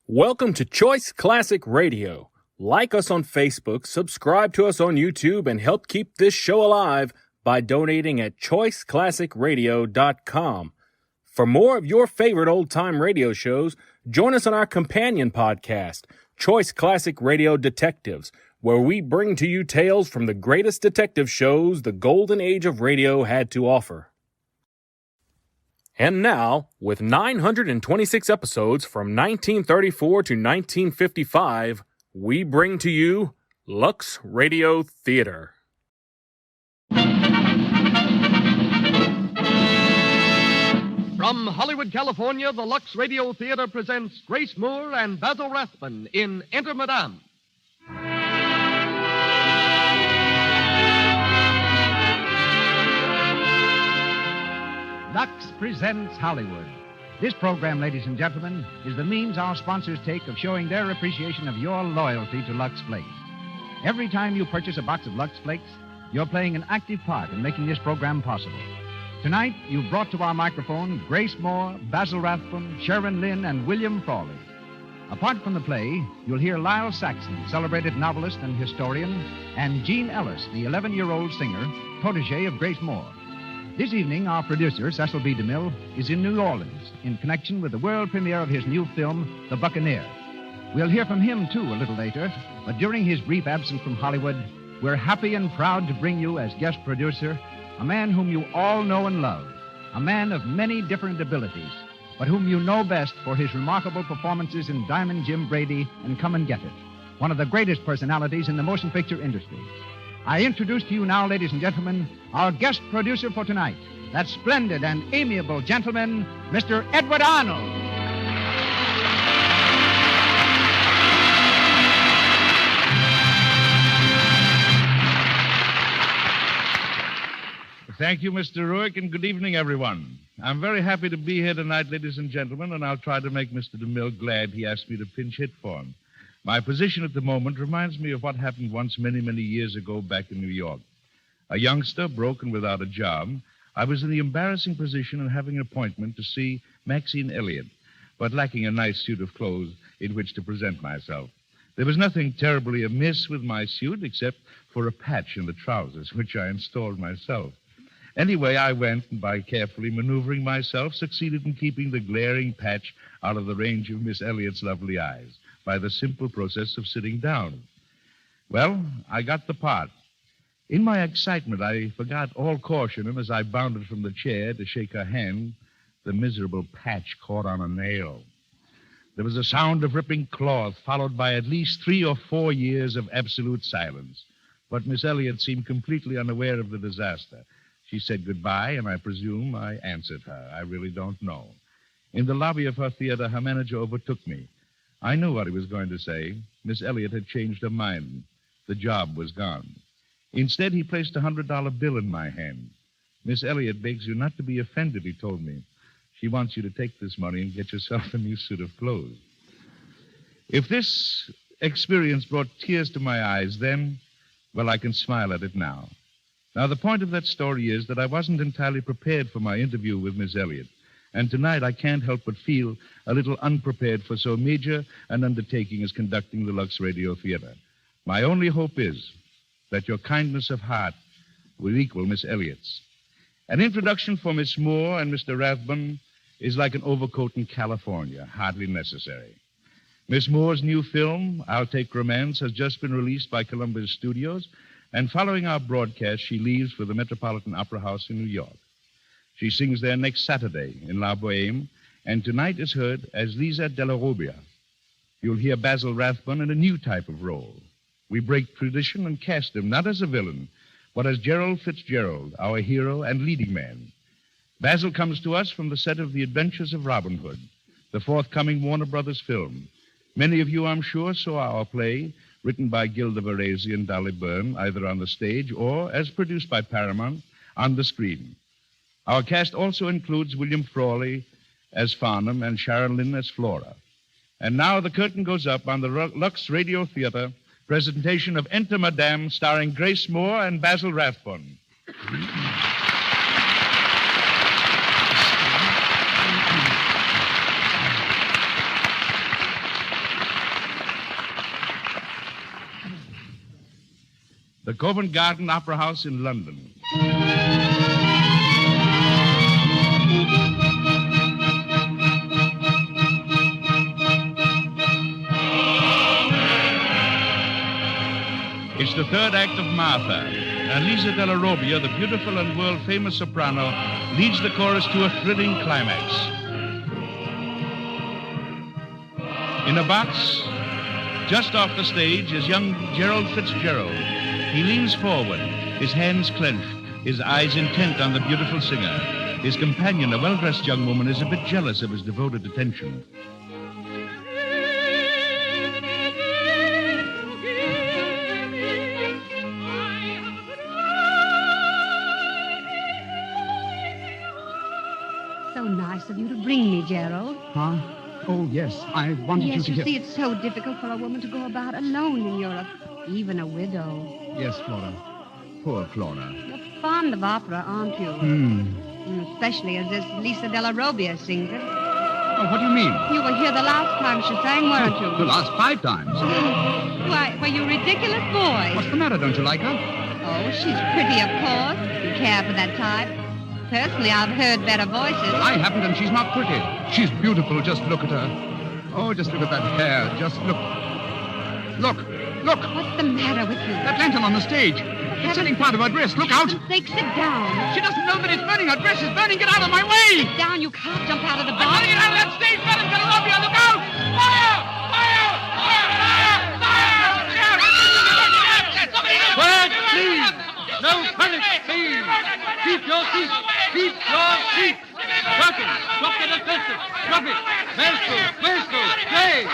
Welcome to Choice Classic Radio. Like us on Facebook, subscribe to us on YouTube, and help keep this show alive by donating at choiceclassicradio.com. For more of your favorite old-time radio shows, join us on our companion podcast, Choice Classic Radio Detectives, where we bring to you tales from the greatest detective shows the golden age of radio had to offer. And now, with 926 episodes from 1934 to 1955, we bring to you Lux Radio Theater. From Hollywood, California, the Lux Radio Theater presents Grace Moore and Basil Rathbun in Enter Madame. Lux presents Hollywood. This program, ladies and gentlemen, is the means our sponsors take of showing their appreciation of your loyalty to Lux Flakes. Every time you purchase a box of Lux Flakes, you're playing an active part in making this program possible. Tonight, you've brought to our microphone Grace Moore, Basil Rathbun, Sharon Lynn, and William Frawley. Apart from the play, you'll hear Lyle Saxon, celebrated novelist and historian, and Jean Ellis, the 11-year-old singer, protege of Grace Moore. This evening, our producer, Cecil B. DeMille, is in New Orleans in connection with the world premiere of his new film, The Buccaneer. We'll hear from him, too, a little later, but during his brief absence from Hollywood, we're happy and proud to bring you, as guest producer, a man whom you all know and love, a man of many different abilities, but whom you know best for his remarkable performances in Diamond Jim Brady and Come and Get It, one of the greatest personalities in the motion picture industry. I introduce to you now, ladies and gentlemen, our guest producer for tonight, that splendid and amiable gentleman, Mr. Edward Arnold. Thank you, Mr. Ruick, and good evening, everyone. I'm very happy to be here tonight, ladies and gentlemen, and I'll try to make Mr. DeMille glad he asked me to pinch hit for him. My position at the moment reminds me of what happened once many, many years ago back in New York. A youngster, broken without a job, I was in the embarrassing position of having an appointment to see Maxine Elliott, but lacking a nice suit of clothes in which to present myself. There was nothing terribly amiss with my suit except for a patch in the trousers, which I installed myself. Anyway, I went, and by carefully maneuvering myself, succeeded in keeping the glaring patch out of the range of Miss Elliott's lovely eyes by the simple process of sitting down. Well, I got the part. In my excitement, I forgot all caution, and as I bounded from the chair to shake her hand, the miserable patch caught on a nail. There was a sound of ripping cloth, followed by at least 3 or 4 years of absolute silence. But Miss Elliott seemed completely unaware of the disaster. She said goodbye, and I presume I answered her. I really don't know. In the lobby of her theater, her manager overtook me. I knew what he was going to say. Miss Elliott had changed her mind. The job was gone. Instead, he placed a $100 bill in my hand. Miss Elliott begs you not to be offended, he told me. She wants you to take this money and get yourself a new suit of clothes. If this experience brought tears to my eyes then, well, I can smile at it now. Now, the point of that story is that I wasn't entirely prepared for my interview with Miss Elliott. And tonight I can't help but feel a little unprepared for so major an undertaking as conducting the Lux Radio Theater. My only hope is that your kindness of heart will equal Miss Elliott's. An introduction for Miss Moore and Mr. Rathbun is like an overcoat in California, hardly necessary. Miss Moore's new film, I'll Take Romance, has just been released by Columbia Studios, and following our broadcast, she leaves for the Metropolitan Opera House in New York. She sings there next Saturday in La Boheme, and tonight is heard as Lisa Della Robbia. You'll hear Basil Rathbun in a new type of role. We break tradition and cast him not as a villain, but as Gerald Fitzgerald, our hero and leading man. Basil comes to us from the set of The Adventures of Robin Hood, the forthcoming Warner Brothers film. Many of you, I'm sure, saw our play, written by Gilda Varese and Dolly Byrne, either on the stage or, as produced by Paramount, on the screen. Our cast also includes William Frawley as Farnham and Sharon Lynn as Flora. And now the curtain goes up on the Lux Radio Theater presentation of Enter Madame, starring Grace Moore and Basil Rathbun. the Covent Garden Opera House in London. It's the third act of Martha, and Lisa Della Robbia, the beautiful and world-famous soprano, leads the chorus to a thrilling climax. In a box, just off the stage, is young Gerald Fitzgerald. He leans forward, his hands clenched, his eyes intent on the beautiful singer. His companion, a well-dressed young woman, is a bit jealous of his devoted attention. So nice of you to bring me, Gerald. Huh? Oh, yes. I wanted Yes, you to you hear... see, it's so difficult for a woman to go about alone in Europe, even a widow. Yes, Flora. Poor Flora. You're fond of opera, aren't you? Especially as this Lisa Della Robbia sings it. Oh, what do you mean? You were here the last time she sang, weren't you? The last 5 times. Why, you ridiculous boy. What's the matter? Don't you like her? Oh, she's pretty, of course. You care for that type. Personally, I've heard better voices. Well, I haven't, and she's not pretty. She's beautiful. Just look at her. Oh, just look at that hair. Just look. Look. What's the matter with you? That lantern on the stage. It's setting part of her dress. Look out. For heaven's sake, sit down. She doesn't know that it's burning. Her dress is burning. Get out of my way. Sit down. You can't jump out of the box. I'm getting out of that stage, Madam Della Robbia. Look out. Fire! Quiet, please! No panic, please! Keep your seat! Keep your seat! Drop it! Drop the defensive! Drop it! Maestro! Play!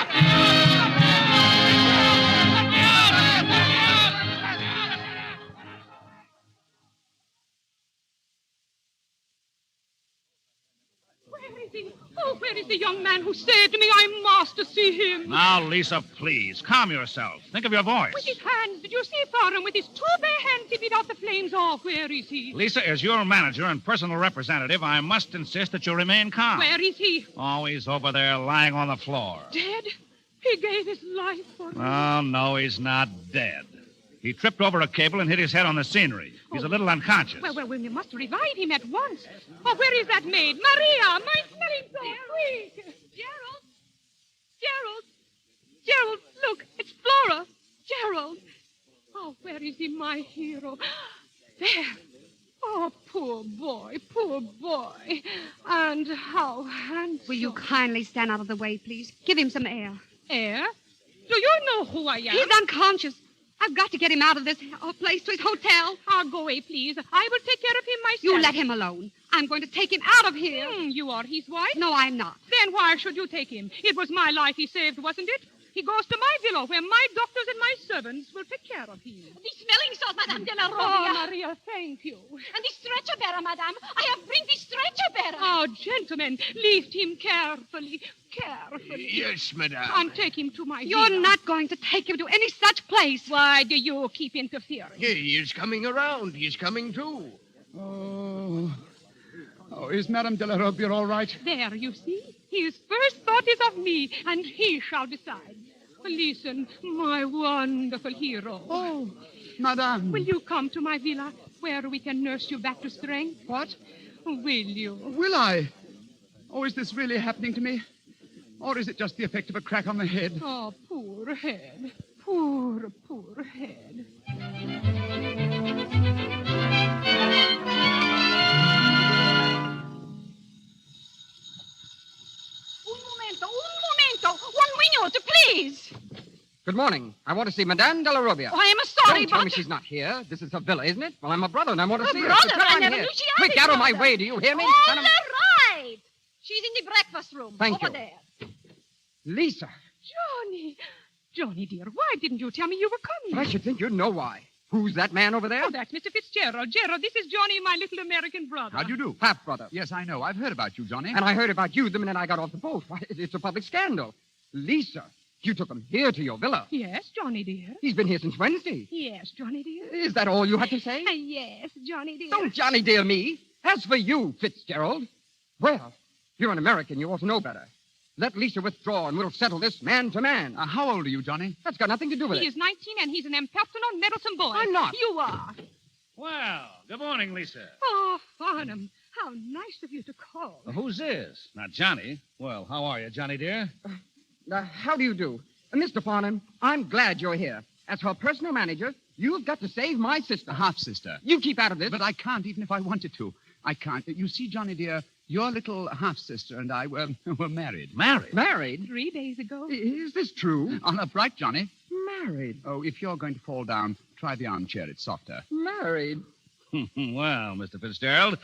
Where is the young man who saved me? I must see him. Now, Lisa, please, calm yourself. Think of your voice. With his hands, did you see, Father? With his 2 bare hands, he beat out the flames. Oh, where is he? Lisa, as your manager and personal representative, I must insist that you remain calm. Where is he? Oh, he's over there lying on the floor. Dead? He gave his life for me. Oh, no, he's not dead. He tripped over a cable and hit his head on the scenery. He's a little unconscious. Well, we must revive him at once. Oh, where is that maid? Maria, my smelling salts, quick! Gerald, look, it's Flora. Gerald. Oh, where is he, my hero? There. Oh, poor boy. And how handsome. Will you kindly stand out of the way, please? Give him some air. Air? Do you know who I am? He's unconscious. I've got to get him out of this place to his hotel. Go away, please. I will take care of him myself. You let him alone. I'm going to take him out of here. You are his wife? No, I'm not. Then why should you take him? It was my life he saved, wasn't it? He goes to my villa where my doctors and my servants will take care of him. The smelling salt, Madame de la Oh, Robbia. Maria, thank you. And the stretcher bearer, Madame. I have bring the stretcher bearer. Oh, gentlemen, lift him carefully. Yes, madame. And take him to my You're villa. not going to take him to any such place. Why do you keep interfering? He is coming around. He's coming too. Oh, is Madame Della Robbia all right? There, you see? His first thought is of me, and he shall decide. Listen, my wonderful hero. Oh, Madame. Will you come to my villa where we can nurse you back to strength? What? Will you? Will I? Oh, is this really happening to me? Or is it just the effect of a crack on the head? Oh, poor head. Poor head. Un momento. 1 minute, please. Good morning. I want to see Madame Della Robbia. Oh, I am sorry, Don't tell but... me she's not here. This is her villa, isn't it? Well, I'm a brother, and I want to A see her. brother? So come I on never here. knew she had Quick, a out of my brother. way. Do you hear me? All Son of- right. She's in the breakfast room. Thank over you. there. Lisa. Johnny, dear, why didn't you tell me you were But coming? I should think you'd know why. Who's that man over there? Oh, that's Mr. Fitzgerald. Gerald, this is Johnny, my little American brother. How do you do? Half-brother. Yes, I know. I've heard about you, Johnny. And I heard about you the minute I got off the boat. Why, it's a public scandal. Lisa, you took him here to your villa. Yes, Johnny, dear. He's been here since Wednesday. Yes, Johnny, dear. Is that all you had to say? Yes, Johnny, dear. Don't Johnny dear me. As for you, Fitzgerald, well, you're an American. You ought to know better. Let Lisa withdraw, and we'll settle this man to man. How old are you, Johnny? That's got nothing to do with He it. is 19, and he's an impersonal, meddlesome boy. I'm not. You are. Well, good morning, Lisa. Oh, Farnham, how nice of you to call. Who's this? Not Johnny. Well, how are you, Johnny, dear? How do you do? Mr. Farnham, I'm glad you're here. As her personal manager, you've got to save my sister. Half-sister. You keep out of this. But I can't, even if I wanted to. I can't. You see, Johnny, dear, your little half-sister and I were married. Married? Married? 3 days ago. Is this true? Honor bright, Johnny. Married. Oh, if you're going to fall down, try the armchair. It's softer. Married. Well, Mr. Fitzgerald,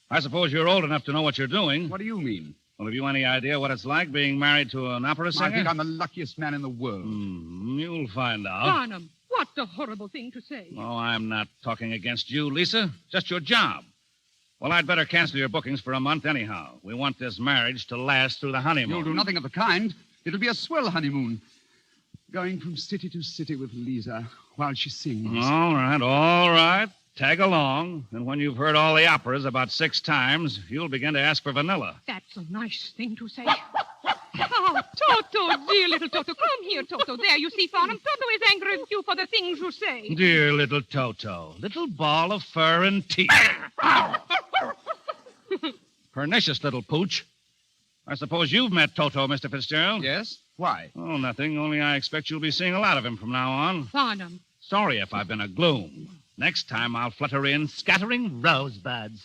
I suppose you're old enough to know what you're doing. What do you mean? Well, have you any idea what it's like being married to an opera singer? I think I'm the luckiest man in the world. You'll find out. Farnham, what a horrible thing to say. Oh, I'm not talking against you, Lisa. Just your job. Well, I'd better cancel your bookings for a month anyhow. We want this marriage to last through the honeymoon. You'll do nothing of the kind. It'll be a swell honeymoon. Going from city to city with Lisa while she sings. All right. Tag along. And when you've heard all the operas about 6 times, you'll begin to ask for vanilla. That's a nice thing to say. Oh, Toto, dear little Toto. Come here, Toto. There, you see, Farnham. Toto is angry with you for the things you say. Dear little Toto. Little ball of fur and teeth. Pernicious little pooch. I suppose you've met Toto, Mr. Fitzgerald? Yes? Why? Oh, nothing. Only I expect you'll be seeing a lot of him from now on. Farnham. Sorry if I've been a gloom. Next time I'll flutter in scattering rosebuds.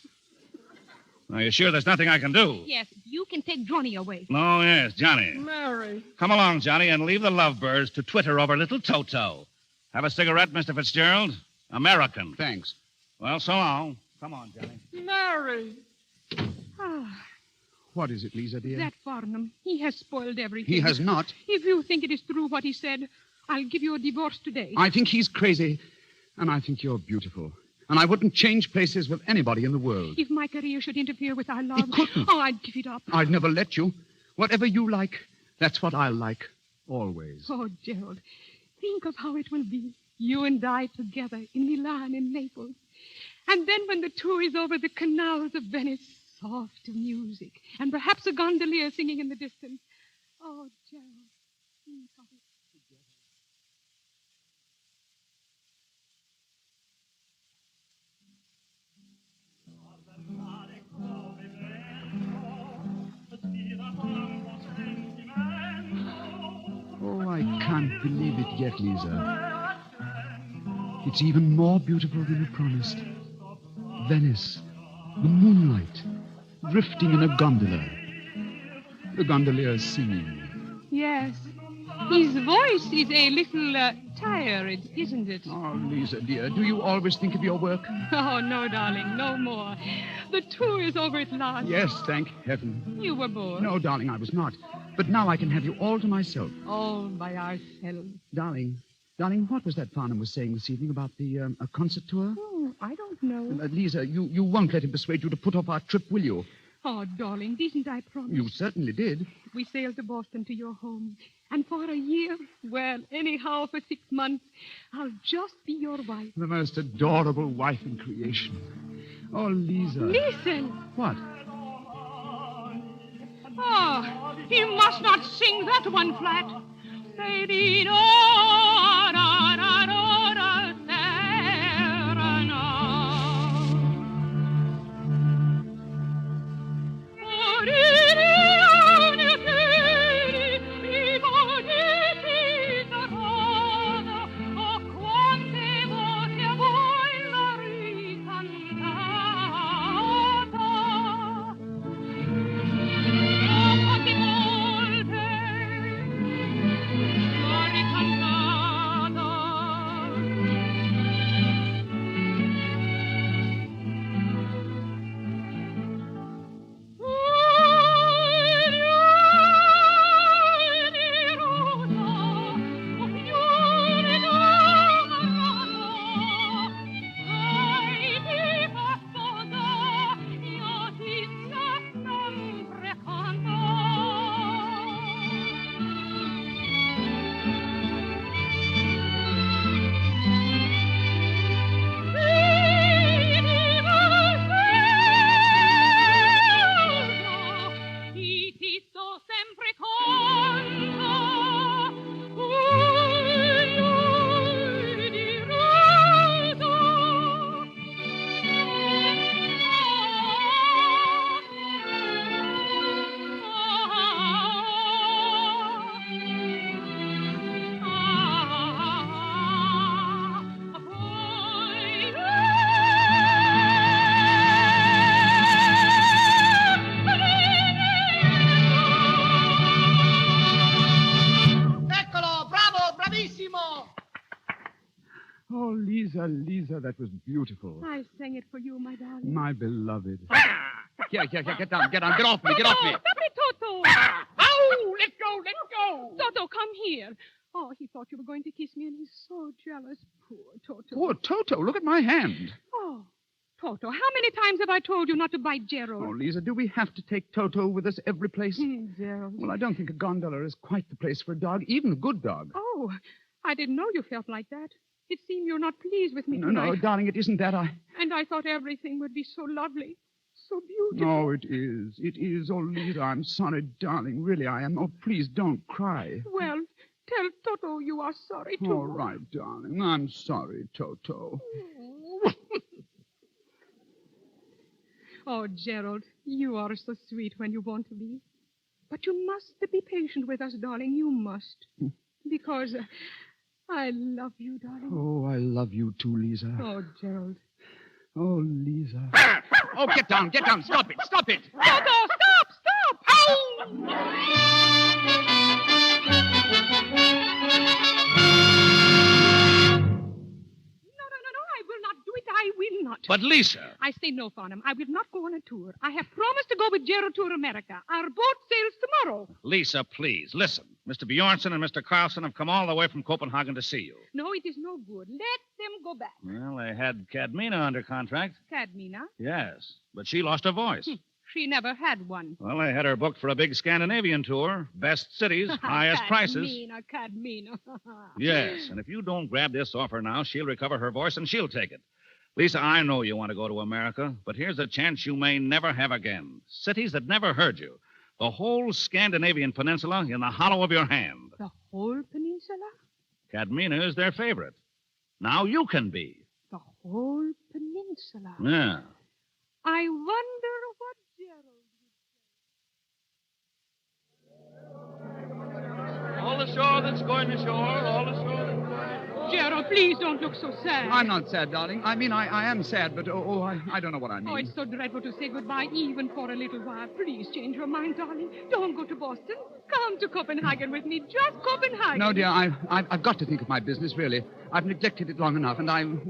Are you sure there's nothing I can do? Yes, you can take Johnny away. Oh, yes, Johnny. Married. Come along, Johnny, and leave the lovebirds to twitter over little Toto. Have a cigarette, Mr. Fitzgerald? American. Thanks. Well, so long. Come on, Johnny. Married. Ah, What is it, Lisa, dear? that Farnham. He has spoiled everything. He has not. If you think it is true what he said, I'll give you a divorce today. I think he's crazy, and I think you're beautiful. And I wouldn't change places with anybody in the world. If my career should interfere with our love, It couldn't. oh, I'd give it up. I'd never let you. Whatever you like, that's what I'll like. Always. Oh, Gerald, think of how it will be, you and I together in Milan and Naples. And then when the tour is over, the canals of Venice, soft music, and perhaps a gondolier singing in the distance. Oh, Gerald, think of it. Oh, I can't believe it yet, Lisa. It's even more beautiful than you promised. Venice, the moonlight, drifting in a gondola. The gondolier singing. Yes, his voice is a little tired, isn't it? Oh, Lisa, dear, do you always think of your work? Oh, no, darling, no more. The tour is over at last. Yes, thank heaven. You were bored. No, darling, I was not. But now I can have you all to myself. All by ourselves. Darling, what was that Farnham was saying this evening about the a concert tour? Oh, I don't know. Lisa, you won't let him persuade you to put off our trip, will you? Oh, darling, didn't I promise? You certainly did. We sailed to Boston to your home. And for a year, well, anyhow, for 6 months, I'll just be your wife. The most adorable wife in creation. Oh, Lisa. Listen. What? Oh, he must not sing that one flat. Cantare Oh, Lisa, that was beautiful. I sang it for you, my darling. My beloved. Here, get down. Get off me. Stop it, Toto. Ow! Let go. Toto, come here. Oh, he thought you were going to kiss me, and he's so jealous. Poor Toto. Poor Toto, look at my hand. Oh, Toto, how many times have I told you not to bite Gerald? Oh, Lisa, do we have to take Toto with us every place? Gerald. Well, I don't think a gondola is quite the place for a dog, even a good dog. Oh, I didn't know you felt like that. It seemed you're not pleased with me No, tonight. darling, it isn't that. And I thought everything would be so lovely, so beautiful. No, it is. It is. Oh, Lisa, I'm sorry, darling. Really, I am. Oh, please don't cry. Well, tell Toto you are sorry, too. All right, darling. I'm sorry, Toto. Oh, Gerald, you are so sweet when you want to be. But you must be patient with us, darling. You must. Because I love you, darling. Oh, I love you too, Lisa. Oh, Gerald. Oh, Lisa. Oh, get down. Stop it. Toto, stop! No, I will not do it. I will not. But, Lisa. I say no, Farnham. I will not go on a tour. I have promised to go with Gerald to America. Our boat sails tomorrow. Lisa, please, listen. Mr. Bjornson and Mr. Carlson have come all the way from Copenhagen to see you. No, it is no good. Let them go back. Well, they had Cadmina under contract. Cadmina? Yes, but she lost her voice. She never had one. Well, they had her booked for a big Scandinavian tour. Best cities, highest prices. Cadmina. Yes, and if you don't grab this offer now, she'll recover her voice and she'll take it. Lisa, I know you want to go to America, but here's a chance you may never have again. Cities that never heard you. The whole Scandinavian peninsula in the hollow of your hand. The whole peninsula? Cadmina is their favorite. Now you can be. The whole peninsula. Yeah. I wonder what Gerald... All ashore that's going ashore, all ashore that's going ashore. Gerald, please don't look so sad. I'm not sad, darling. I mean, I am sad, but I don't know what I mean. Oh, it's so dreadful to say goodbye even for a little while. Please change your mind, darling. Don't go to Boston. Come to Copenhagen with me. Just Copenhagen. No, dear, I've got to think of my business, really. I've neglected it long enough, and I'm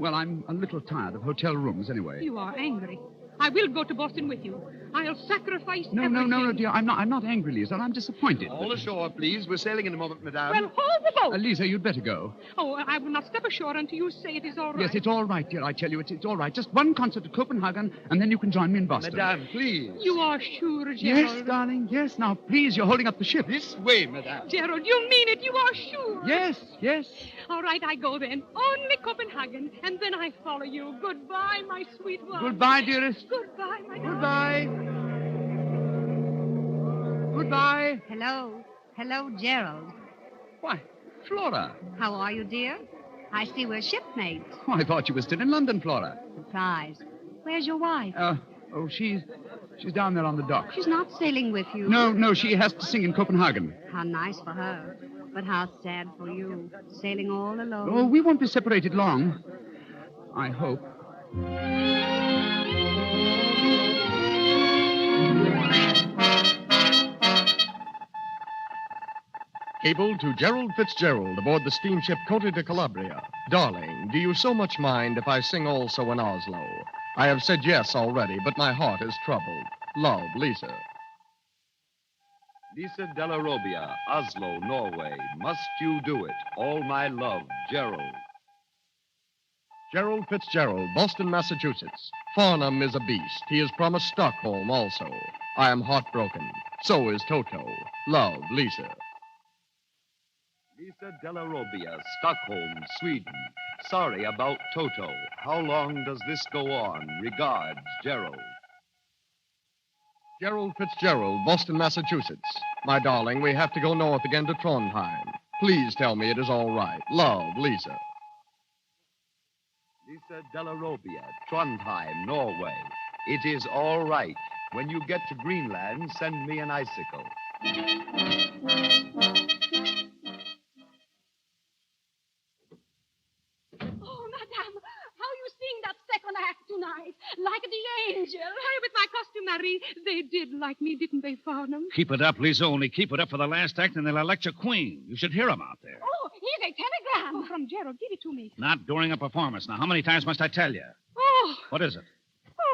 a little tired of hotel rooms anyway. You are angry. I will go to Boston with you. I'll sacrifice everything. No, dear. I'm not angry, Lisa. I'm disappointed. All ashore, please. We're sailing in a moment, madame. Well, hold the boat. Lisa, you'd better go. Oh, I will not step ashore until you say it is all right. Yes, it's all right, dear. I tell you, it's all right. Just one concert at Copenhagen, and then you can join me in Boston. Madame, please. You are sure, Gerald? Yes, darling, yes. Now, please, you're holding up the ship. This way, madame. Gerald, you mean it? You are sure? Yes. All right, I go then. Only Copenhagen, and then I follow you. Goodbye, my sweet one. Goodbye, dearest. Goodbye, my darling. Goodbye. Hello, Gerald. Why, Flora. How are you, dear? I see we're shipmates. Oh, I thought you were still in London, Flora. Surprise. Where's your wife? She's down there on the dock. She's not sailing with you. No, she has to sing in Copenhagen. How nice for her. But how sad for you, sailing all alone. Oh, we won't be separated long. I hope. Cable to Gerald Fitzgerald aboard the steamship Conte de Calabria. Darling, do you so much mind if I sing also in Oslo? I have said yes already, but my heart is troubled. Love, Lisa. Lisa Della Robbia, Oslo, Norway. Must you do it? All my love, Gerald. Gerald Fitzgerald, Boston, Massachusetts. Farnham is a beast. He has promised Stockholm also. I am heartbroken. So is Toto. Love, Lisa. Lisa Della Robbia, Stockholm, Sweden. Sorry about Toto. How long does this go on? Regards, Gerald. Gerald Fitzgerald, Boston, Massachusetts. My darling, we have to go north again to Trondheim. Please tell me it is all right. Love, Lisa. Lisa Della Robbia, Trondheim, Norway. It is all right. When you get to Greenland, send me an icicle. Oh, madame, how you sing that second act tonight? Like the angel. Hey, with my costume, Marie, they did like me, didn't they, Farnham? Keep it up, Lisa. Only keep it up for the last act, and they'll elect your queen. You should hear 'em out there. Oh, he a telegram. Oh, from Gerald. Give it to me. Not during a performance. Now, how many times must I tell you? Oh, What is it?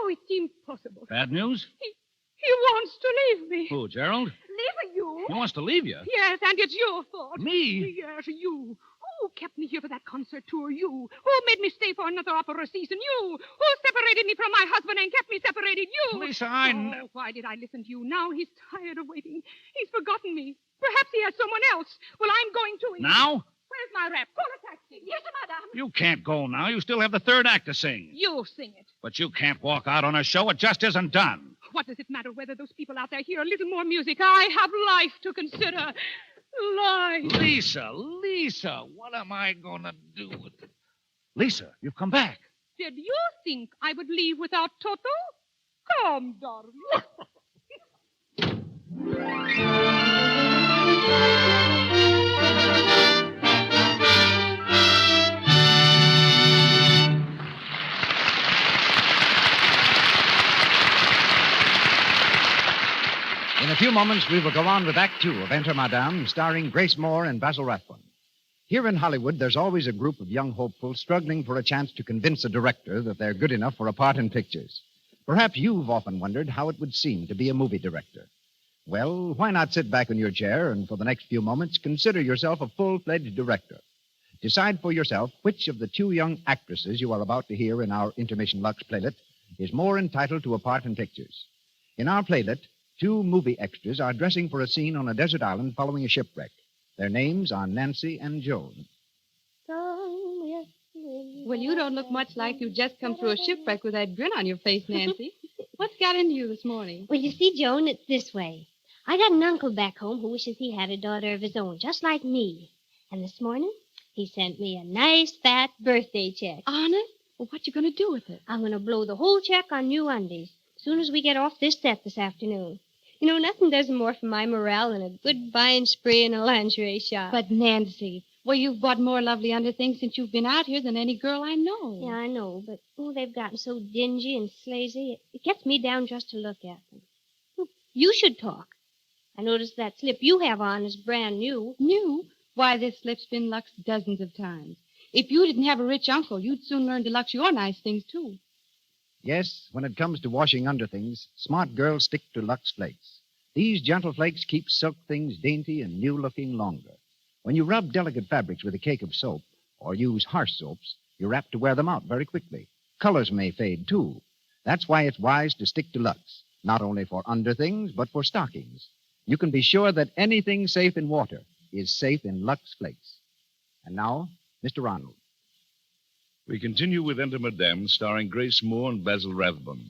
it's impossible. Bad news? He wants to leave me. Who, Gerald? Leave you? He wants to leave you. Yes, and it's your fault. Me? Yes, you. Who kept me here for that concert tour? You. Who made me stay for another opera season? You. Who separated me from my husband and kept me separated? You. Lisa, Oh, why did I listen to you? Now he's tired of waiting. He's forgotten me. Perhaps he has someone else. Well, I'm going to him. Now? Where's my rep? Call a taxi. Yes, madame. You can't go now. You still have the third act to sing. You sing it. But you can't walk out on a show. It just isn't done. What does it matter whether those people out there hear a little more music? I have life to consider. Life. Lisa, what am I going to do with it? Lisa, you've come back. Did you think I would leave without Toto? Come, darling. In a few moments, we will go on with Act Two of Enter Madame, starring Grace Moore and Basil Rathbone. Here in Hollywood, there's always a group of young hopefuls struggling for a chance to convince a director that they're good enough for a part in pictures. Perhaps you've often wondered how it would seem to be a movie director. Well, why not sit back in your chair and for the next few moments consider yourself a full-fledged director? Decide for yourself which of the two young actresses you are about to hear in our Intermission Lux playlet is more entitled to a part in pictures. In our playlet, two movie extras are dressing for a scene on a desert island following a shipwreck. Their names are Nancy and Joan. Well, you don't look much like you just come through a shipwreck with that grin on your face, Nancy. What's got into you this morning? Well, you see, Joan, it's this way. I got an uncle back home who wishes he had a daughter of his own, just like me. And this morning, he sent me a nice, fat birthday check. Honest? Well, what you going to do with it? I'm going to blow the whole check on new undies as soon as we get off this set this afternoon. You know, nothing does more for my morale than a good buying spree in a lingerie shop. But, Nancy, well, you've bought more lovely underthings since you've been out here than any girl I know. Yeah, I know, but, they've gotten so dingy and slazy, it gets me down just to look at them. You should talk. I noticed that slip you have on is brand new. New? Why, this slip's been luxed dozens of times. If you didn't have a rich uncle, you'd soon learn to lux your nice things, too. Yes, when it comes to washing underthings, smart girls stick to Lux Flakes. These gentle flakes keep silk things dainty and new-looking longer. When you rub delicate fabrics with a cake of soap or use harsh soaps, you're apt to wear them out very quickly. Colors may fade, too. That's why it's wise to stick to Lux, not only for underthings, but for stockings. You can be sure that anything safe in water is safe in Lux Flakes. And now, Mr. Ronald. We continue with Enter Madame, starring Grace Moore and Basil Rathbone.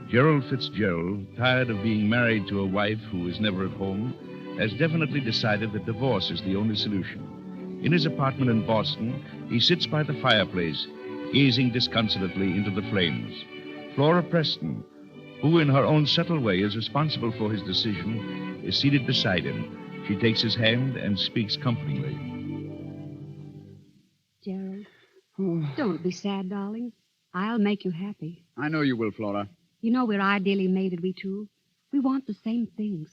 Gerald Fitzgerald, tired of being married to a wife who is never at home, has definitely decided that divorce is the only solution. In his apartment in Boston, he sits by the fireplace, gazing disconsolately into the flames. Flora Preston, who in her own subtle way is responsible for his decision, is seated beside him. She takes his hand and speaks comfortingly. Gerald, don't be sad, darling. I'll make you happy. I know you will, Flora. You know we're ideally mated, we two. We want the same things.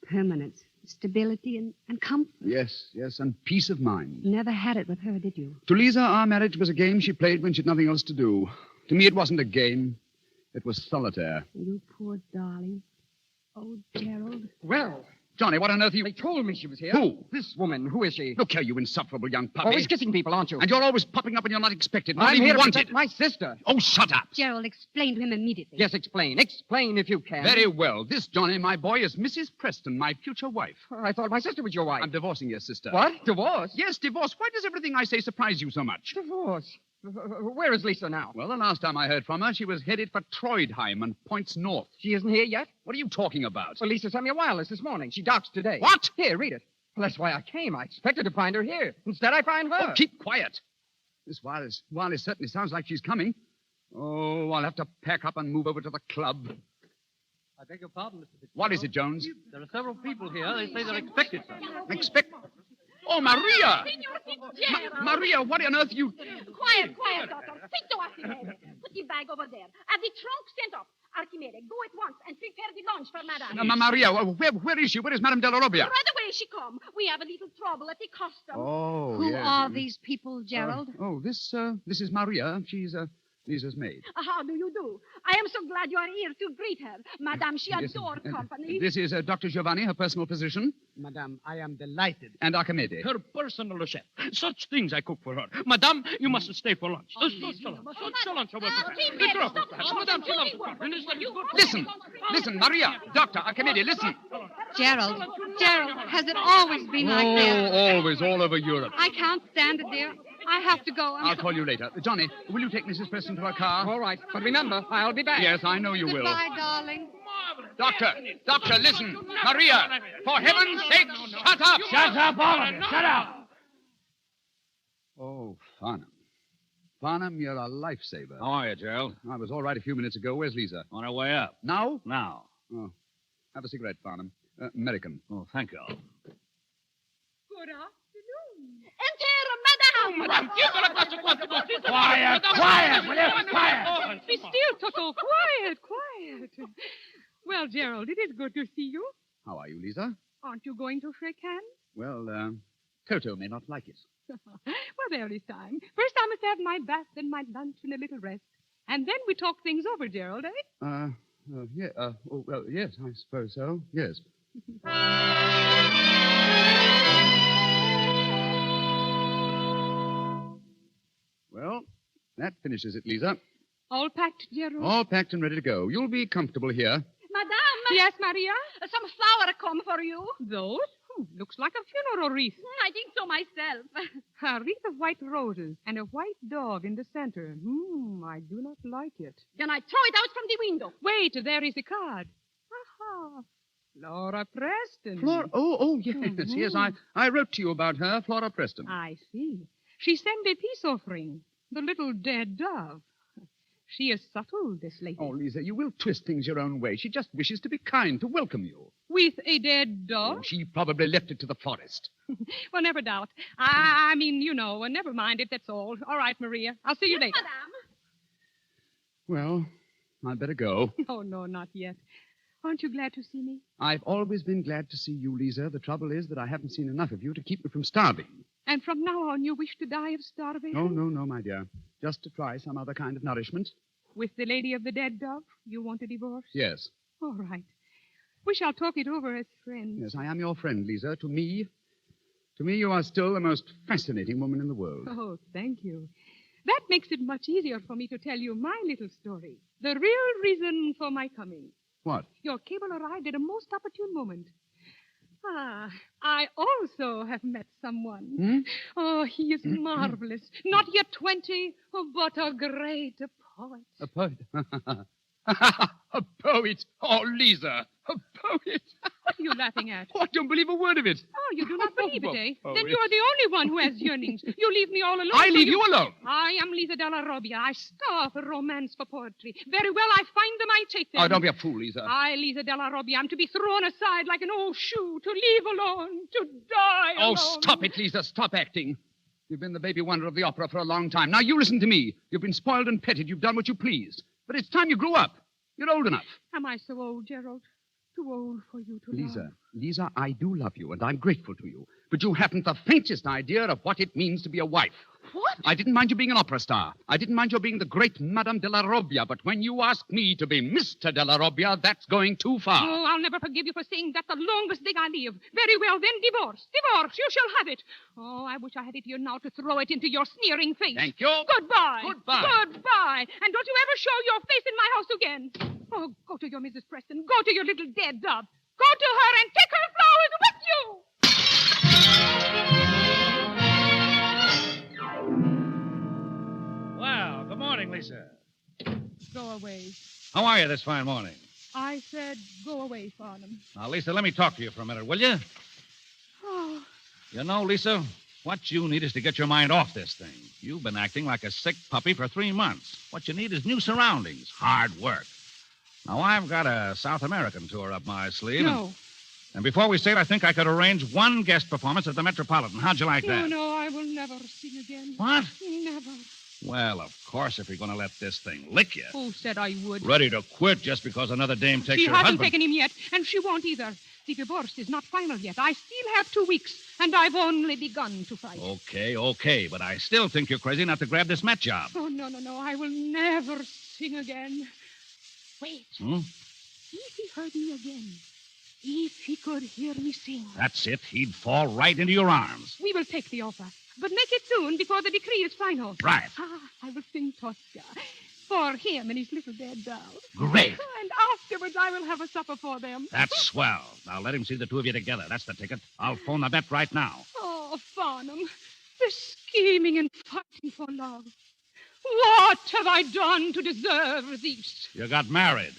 Permanence, stability, and comfort. Yes, and peace of mind. Never had it with her, did you? To Lisa, our marriage was a game she played when she'd nothing else to do. To me, it wasn't a game. It was solitaire. You poor darling. Oh, Gerald. Well, Johnny, what on earth are you... they told me she was here. Who? This woman. Who is she? Look here, you insufferable young puppy. Always kissing people, aren't you? And you're always popping up when you're not expected, not I'm even here to wanted. protect my sister. Oh, shut up. Gerald, explain to him immediately. Yes, explain. Explain if you can. Very well. This, Johnny, my boy, is Mrs. Preston, my future wife. I thought my sister was your wife. I'm divorcing your sister. What? Divorce? Yes, divorce. Why does everything I say surprise you so much? Divorce? Where is Lisa now? Well, the last time I heard from her, she was headed for Troydheim and points north. She isn't here yet? What are you talking about? Well, Lisa sent me a wireless this morning. She docks today. What? Here, read it. Well, that's why I came. I expected to find her here. Instead, I find her. Oh, keep quiet. This wireless certainly sounds like she's coming. Oh, I'll have to pack up and move over to the club. I beg your pardon, Mr. Fitzgerald. What is it, Jones? There are several people here. They say they're expected, sir. Expect... Oh, Maria! Maria, what on earth you... Quiet, daughter. Speak to us, Put the bag over there. And the trunk sent up. Archimedes, go at once and prepare the lunch for Madame. Maria, where is she? Where is Madame de la Robbia? Right away she come. We have a little trouble at the custom. Oh, Who yes. are these people, Gerald? This is Maria. She's Lisa's maid. How do you do? I am so glad you are here to greet her. Madame, she adores company. This is Dr. Giovanni, her personal physician. Madame, I am delighted. And Archimedes. Her personal chef. Such things I cook for her. Madame, you must stay for lunch. Listen, Maria. Dr. Archimedes, listen. Gerald, has it always been like this? Always, all over Europe. I can't stand it, dear. I have to go. I'll call you later. Johnny, will you take Mrs. Preston to her car? All right. But remember, I'll be back. Yes, I know you will. Goodbye, darling. Doctor, listen. Maria, for heaven's sake, shut up. Shut up, all of you. Shut up. Oh, Farnham. Farnham, you're a lifesaver. How are you, Gerald? I was all right a few minutes ago. Where's Lisa? On her way up. Now? Now. Oh. Have a cigarette, Farnham. American. Oh, thank you. Good afternoon. Enter, Madame. Quiet, will you? Quiet. Be still, Toto. Quiet. Well, Gerald, it is good to see you. How are you, Lisa? Aren't you going to shake hands? Well, Toto may not like it. Well, there is time. First, I must have my bath, then my lunch and a little rest. And then we talk things over, Gerald, eh? Yes, I suppose so. Yes. Well, that finishes it, Lisa. All packed, Gerald? All packed and ready to go. You'll be comfortable here. Madame. Yes, Maria? Some flower come for you. Those? Looks like a funeral wreath. I think so myself. A wreath of white roses and a white dog in the center. I do not like it. Then I throw it out from the window. Wait, there is a card. Aha. Flora Preston. Yes, yes. I wrote to you about her, Flora Preston. I see. She sent a peace offering. The little dead dove. She is subtle, this lady. Oh, Lisa, you will twist things your own way. She just wishes to be kind, to welcome you. With a dead dog? Oh, she probably left it to the forest. Well, never doubt. I mean, never mind it, that's all. All right, Maria. I'll see you later. Madame. Well, I'd better go. Oh, no, not yet. Aren't you glad to see me? I've always been glad to see you, Lisa. The trouble is that I haven't seen enough of you to keep me from starving. And from now on, you wish to die of starvation? Oh, no, my dear. Just to try some other kind of nourishment. With the lady of the dead dove, you want a divorce? Yes. All right. We shall talk it over as friends. Yes, I am your friend, Lisa. To me, you are still the most fascinating woman in the world. Oh, thank you. That makes it much easier for me to tell you my little story. The real reason for my coming. What? Your cable arrived at a most opportune moment. I also have met someone. Oh, he is marvelous. Not yet 20, but a great poet. A poet? A poet? Oh, Lisa, a poet. What are you laughing at? Oh, I don't believe a word of it. Oh, you do not believe it, eh? Oh, Then you are the only one who has yearnings. You leave me all alone. I leave you alone. I am Lisa della Robbia. I starve for romance, for poetry. Very well, I find them, I take them. Oh, don't be a fool, Lisa. I, Lisa della Robbia, am to be thrown aside like an old shoe, to leave alone, to die alone. Oh, stop it, Lisa. Stop acting. You've been the baby wonder of the opera for a long time. Now you listen to me. You've been spoiled and petted. You've done what you pleased. But it's time you grew up. You're old enough. Am I so old, Gerald? Too old for you to love? Lisa, I do love you, and I'm grateful to you. But you haven't the faintest idea of what it means to be a wife. What? I didn't mind you being an opera star. I didn't mind your being the great Madame de la Robbia. But when you ask me to be Mr. de la Robbia, that's going too far. Oh, I'll never forgive you for saying that the longest day I live. Very well, then divorce. Divorce. You shall have it. Oh, I wish I had it here now to throw it into your sneering face. Thank you. Goodbye. Goodbye. Goodbye. And don't you ever show your face in my house again. Oh, go to your Mrs. Preston. Go to your little dead dove. Go to her and take her flowers with you. Well, good morning, Lisa. Go away. How are you this fine morning? I said go away, Farnham. Now, Lisa, let me talk to you for a minute, will you? Oh, You know, Lisa, what you need is to get your mind off this thing. You've been acting like a sick puppy for 3 months. What you need is new surroundings, hard work. Now, I've got a South American tour up my sleeve. no. And before we sail, I think I could arrange one guest performance at the Metropolitan. How'd you like that? No, I will never sing again. What? Never. Well, of course, if you're going to let this thing lick you. Who said I would? Ready to quit just because another dame takes She your hasn't husband. taken him yet, and she won't either. The divorce is not final yet. I still have 2 weeks, and I've only begun to fight. Okay, but I still think you're crazy not to grab this Met job. Oh, no. I will never sing again. Wait. If he heard me again, if he could hear me sing. That's it. He'd fall right into your arms. We will take the offer, but make it soon before the decree is final. Right. I will sing Tosca for him and his little dead doll. Great. And afterwards I will have a supper for them. That's swell. Now let him see the two of you together. That's the ticket. I'll phone the Met right now. Oh, Farnham, the scheming and fighting for love. What have I done to deserve this? You got married.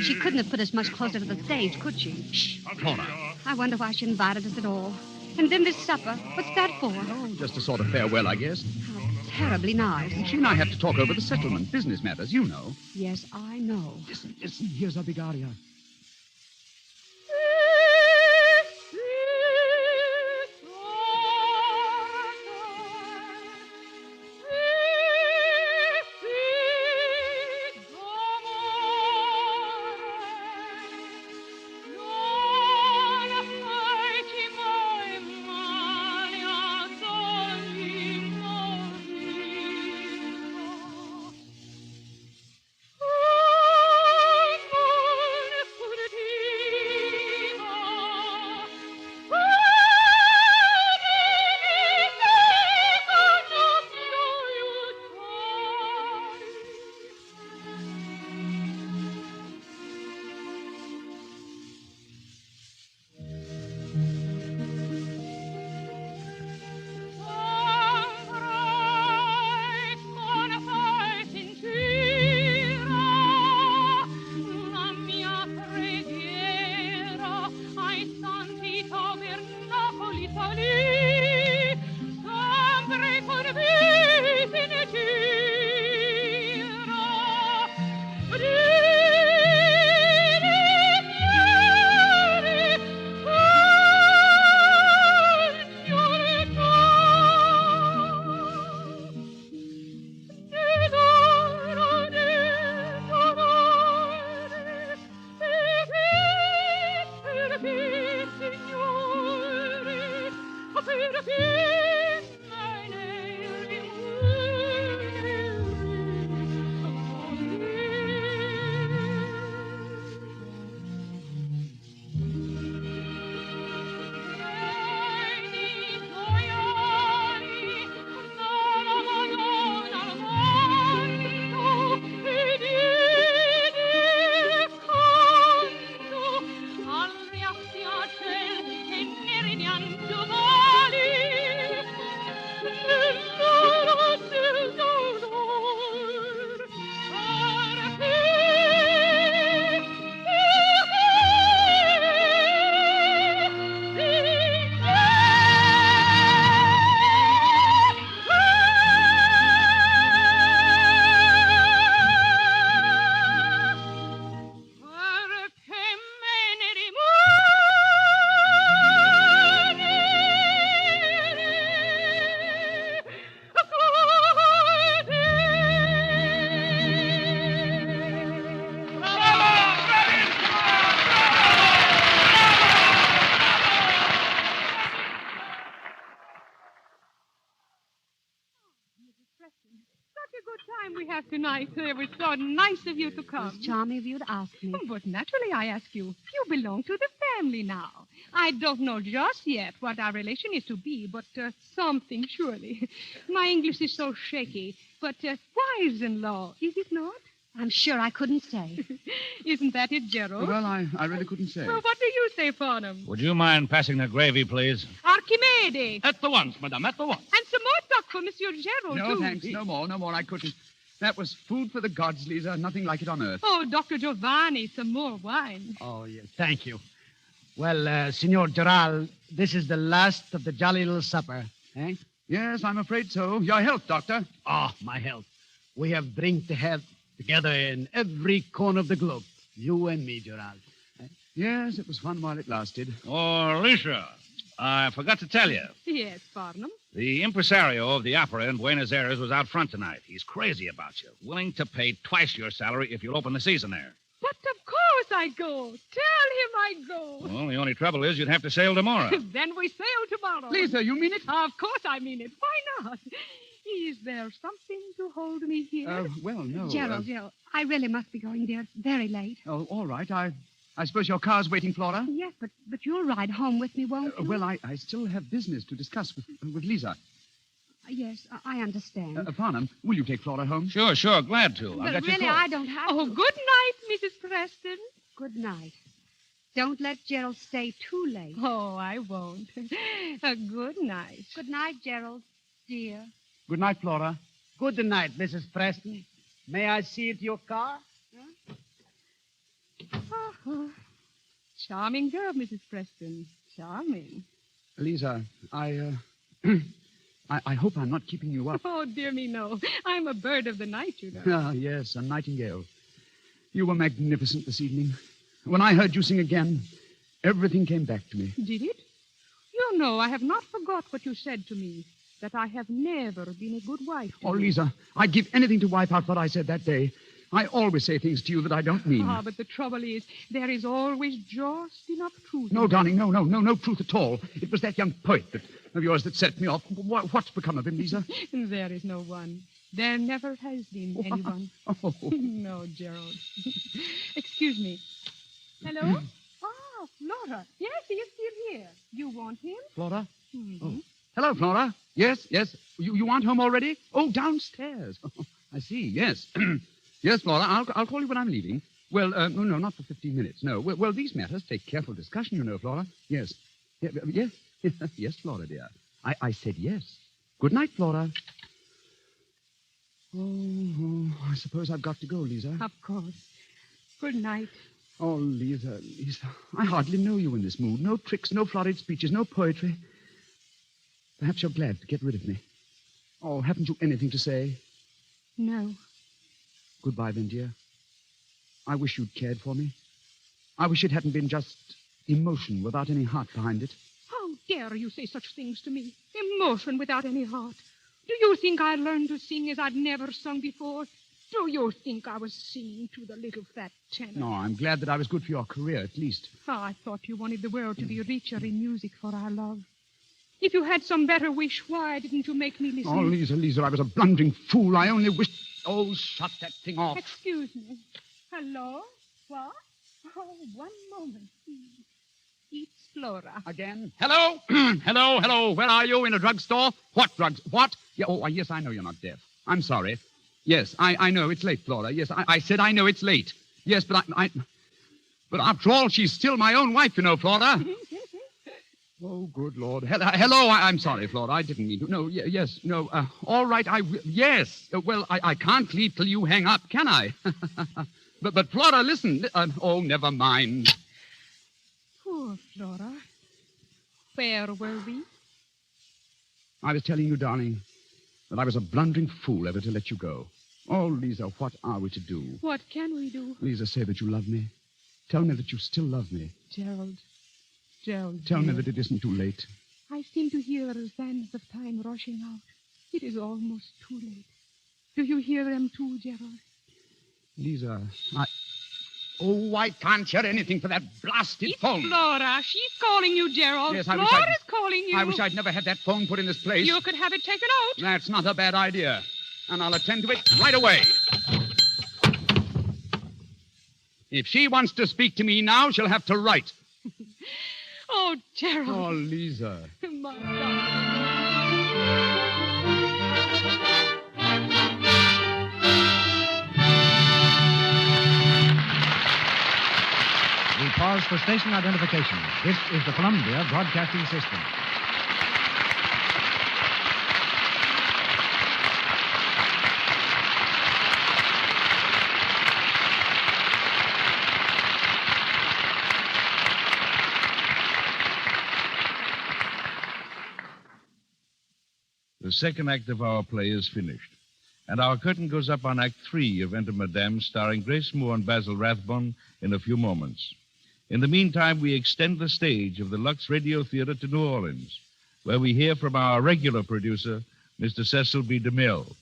She couldn't have put us much closer to the stage, could she? Shh, Mona. I wonder why she invited us at all. And then this supper, what's that for? Oh, just a sort of farewell, I guess. Terribly nice. She and I have to talk over the settlement, business matters, you know. Yes, I know. Listen, here's our big aria. We have tonight. It was so nice of you to come. It was charming of you to ask me. But naturally I ask you. You belong to the family now. I don't know just yet what our relation is to be, but something surely. My English is so shaky. But wives-in-law, is it not? I'm sure I couldn't say. Isn't that it, Gerald? Well, I really couldn't say. Well, what do you say, Farnham? Would you mind passing the gravy, please? Archimedes. At the once, madame, at the once. And some more duck for Monsieur Gerald, No, too. thanks. No more. I couldn't. That was food for the gods, Lisa. Nothing like it on earth. Oh, Dr. Giovanni, some more wine. Oh, yes, thank you. Well, Signor Gerald, this is the last of the jolly little supper, eh? Yes, I'm afraid so. Your health, Doctor. Oh, my health. We have drink to have together in every corner of the globe. You and me, Gerald. Eh? Yes, it was fun while it lasted. Oh, Alicia, I forgot to tell you. Yes, Farnham. The impresario of the opera in Buenos Aires was out front tonight. He's crazy about you, willing to pay twice your salary if you'll open the season there. But of course I go. Tell him I go. Well, the only trouble is you'd have to sail tomorrow. Then we sail tomorrow. Lisa, you mean it? Of course I mean it. Why not? Is there something to hold me here? Well, no. Gerald, I really must be going, dear. It's very late. Oh, all right. I suppose your car's waiting, Flora? Yes, but you'll ride home with me, won't you? Well, I still have business to discuss with Lisa. Yes, I understand. Farnham, will you take Flora home? Sure. Glad to. I'll But get really, you I don't have Oh, to. good night, Mrs. Preston. Good night. Don't let Gerald stay too late. Oh, I won't. Good night. Good night, Gerald, dear. Good night, Flora. Good night, Mrs. Preston. May I see it, your car? Oh, charming girl, Mrs. Preston. Charming. Lisa, I hope I'm not keeping you up. Oh, dear me, no. I'm a bird of the night, you know. Ah, yes, a nightingale. You were magnificent this evening. When I heard you sing again, everything came back to me. Did it? You know, I have not forgot what you said to me, that I have never been a good wife to Oh, you. Lisa, I'd give anything to wipe out what I said that day. I always say things to you that I don't mean. Ah, but the trouble is, there is always just enough truth. No, in it. darling, no truth at all. It was that young poet of yours that set me off. What's become of him, Lisa? There is no one. There never has been anyone. Oh. No, Gerald. Excuse me. Hello? Flora. Yes, he is still here. You want him? Flora? Mhm. Oh. Hello, Flora. Yes. You aren't home already? Oh, downstairs. I see, yes. Yes, Flora, I'll call you when I'm leaving. Well, no, not for 15 minutes, no. Well, these matters take careful discussion, you know, Flora. Yes. Yes. Yes, Flora, dear. I said yes. Good night, Flora. Oh, I suppose I've got to go, Lisa. Of course. Good night. Oh, Lisa, I hardly know you in this mood. No tricks, no florid speeches, no poetry. Perhaps you're glad to get rid of me. Oh, haven't you anything to say? No. Goodbye, then, dear. I wish you'd cared for me. I wish it hadn't been just emotion without any heart behind it. How dare you say such things to me? Emotion without any heart. Do you think I learned to sing as I'd never sung before? Do you think I was singing to the little fat tenor? No, I'm glad that I was good for your career, at least. I thought you wanted the world to be richer in music for our love. If you had some better wish, why didn't you make me listen? Oh, Lisa, I was a blundering fool. I only wished... Oh, shut that thing off. Excuse me. Hello? What? Oh, one moment, please. It's Flora. Again? Hello? Hello. Where are you? In a drugstore? What drugs? What? Yeah, yes, I know you're not deaf. I'm sorry. Yes, I know it's late, Flora. Yes, I said I know it's late. Yes, but But after all, she's still my own wife, you know, Flora. Oh, good Lord. Hello, I'm sorry, Flora. I didn't mean to. No, yes, no. All right, yes. Well, I can't leave till you hang up, can I? But Flora, listen. Oh, never mind. Poor Flora. Where were we? I was telling you, darling, that I was a blundering fool ever to let you go. Oh, Lisa, what are we to do? What can we do? Lisa, say that you love me. Tell me that you still love me. Gerald. Tell me that it isn't too late. I seem to hear the sands of time rushing out. It is almost too late. Do you hear them too, Gerald? Lisa, Oh, I can't hear anything for that blasted phone. Flora, she's calling you, Gerald. Yes, Flora's calling you. I wish I'd never had that phone put in this place. You could have it taken out. That's not a bad idea. And I'll attend to it right away. If she wants to speak to me now, she'll have to write. Oh, Gerald. Oh, Lisa. My darling. We pause for station identification. This is the Columbia Broadcasting System. The second act of our play is finished, and our curtain goes up on Act 3 of Enter Madame, starring Grace Moore and Basil Rathbone in a few moments. In the meantime, we extend the stage of the Lux Radio Theater to New Orleans, where we hear from our regular producer, Mr. Cecil B. DeMille.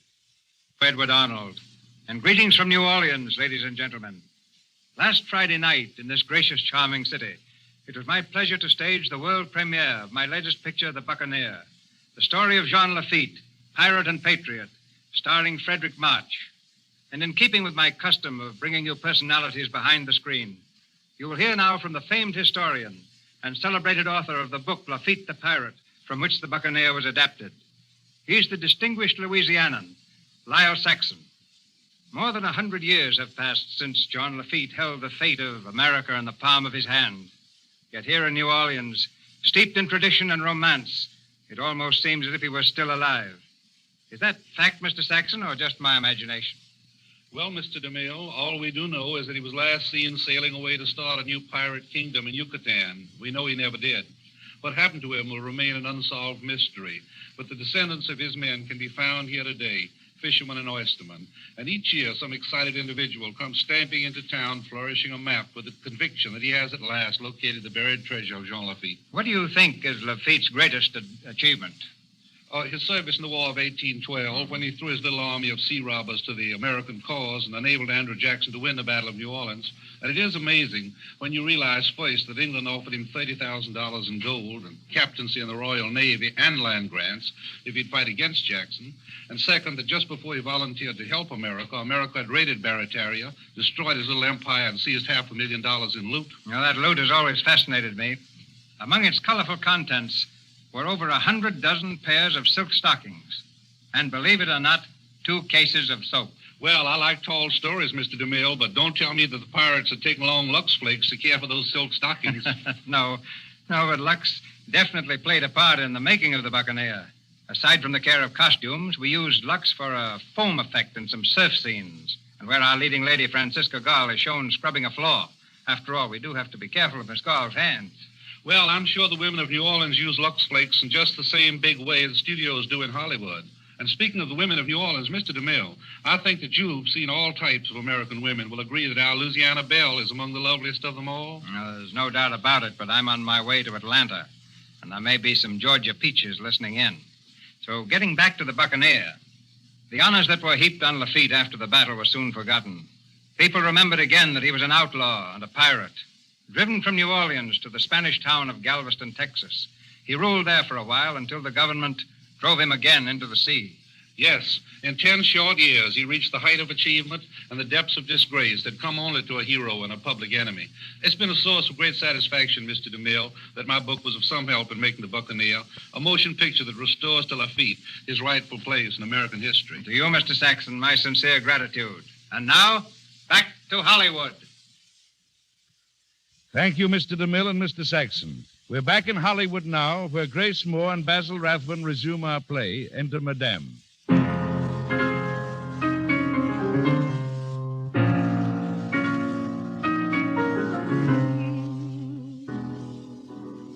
Edward Arnold. And greetings from New Orleans, ladies and gentlemen. Last Friday night in this gracious, charming city, it was my pleasure to stage the world premiere of my latest picture, The Buccaneer, the story of Jean Lafitte, pirate and patriot, starring Frederick March. And in keeping with my custom of bringing you personalities behind the screen, you will hear now from the famed historian and celebrated author of the book Lafitte the Pirate, from which The Buccaneer was adapted. He's the distinguished Louisianan, Lyle Saxon. More than 100 years have passed since John Lafitte held the fate of America in the palm of his hand. Yet here in New Orleans, steeped in tradition and romance, it almost seems as if he were still alive. Is that fact, Mr. Saxon, or just my imagination? Well, Mr. DeMille, all we do know is that he was last seen sailing away to start a new pirate kingdom in Yucatan. We know he never did. What happened to him will remain an unsolved mystery, but the descendants of his men can be found here today, fishermen and oystermen. And each year, some excited individual comes stamping into town, flourishing a map with the conviction that he has at last located the buried treasure of Jean Lafitte. What do you think is Lafitte's greatest achievement? His service in the War of 1812, when he threw his little army of sea robbers to the American cause and enabled Andrew Jackson to win the Battle of New Orleans. And it is amazing when you realize, first, that England offered him $30,000 in gold and captaincy in the Royal Navy and land grants if he'd fight against Jackson. And second, that just before he volunteered to help America, America had raided Barataria, destroyed his little empire, and seized $500,000 in loot. Now, that loot has always fascinated me. Among its colorful contents were over 100 dozen pairs of silk stockings. And believe it or not, 2 cases of soap. Well, I like tall stories, Mr. DeMille, but don't tell me that the pirates had taken long Lux Flakes to care for those silk stockings. No, but Lux definitely played a part in the making of the Buccaneer. Aside from the care of costumes, we used Lux for a foam effect in some surf scenes, and where our leading lady, Francisca Gall, is shown scrubbing a floor. After all, we do have to be careful of Miss Gall's hands. Well, I'm sure the women of New Orleans use Lux Flakes in just the same big way the studios do in Hollywood. And speaking of the women of New Orleans, Mr. DeMille, I think that you've seen all types of American women will agree that our Louisiana Belle is among the loveliest of them all. There's no doubt about it, but I'm on my way to Atlanta, and there may be some Georgia peaches listening in. So getting back to the Buccaneer, the honors that were heaped on Lafitte after the battle were soon forgotten. People remembered again that he was an outlaw and a pirate. Driven from New Orleans to the Spanish town of Galveston, Texas, he ruled there for a while until the government drove him again into the sea. Yes, in 10 short years, he reached the height of achievement and the depths of disgrace that come only to a hero and a public enemy. It's been a source of great satisfaction, Mr. DeMille, that my book was of some help in making The Buccaneer, a motion picture that restores to Lafitte his rightful place in American history. To you, Mr. Saxon, my sincere gratitude. And now, back to Hollywood. Thank you, Mr. DeMille and Mr. Saxon. We're back in Hollywood now, where Grace Moore and Basil Rathbone resume our play, Enter Madame.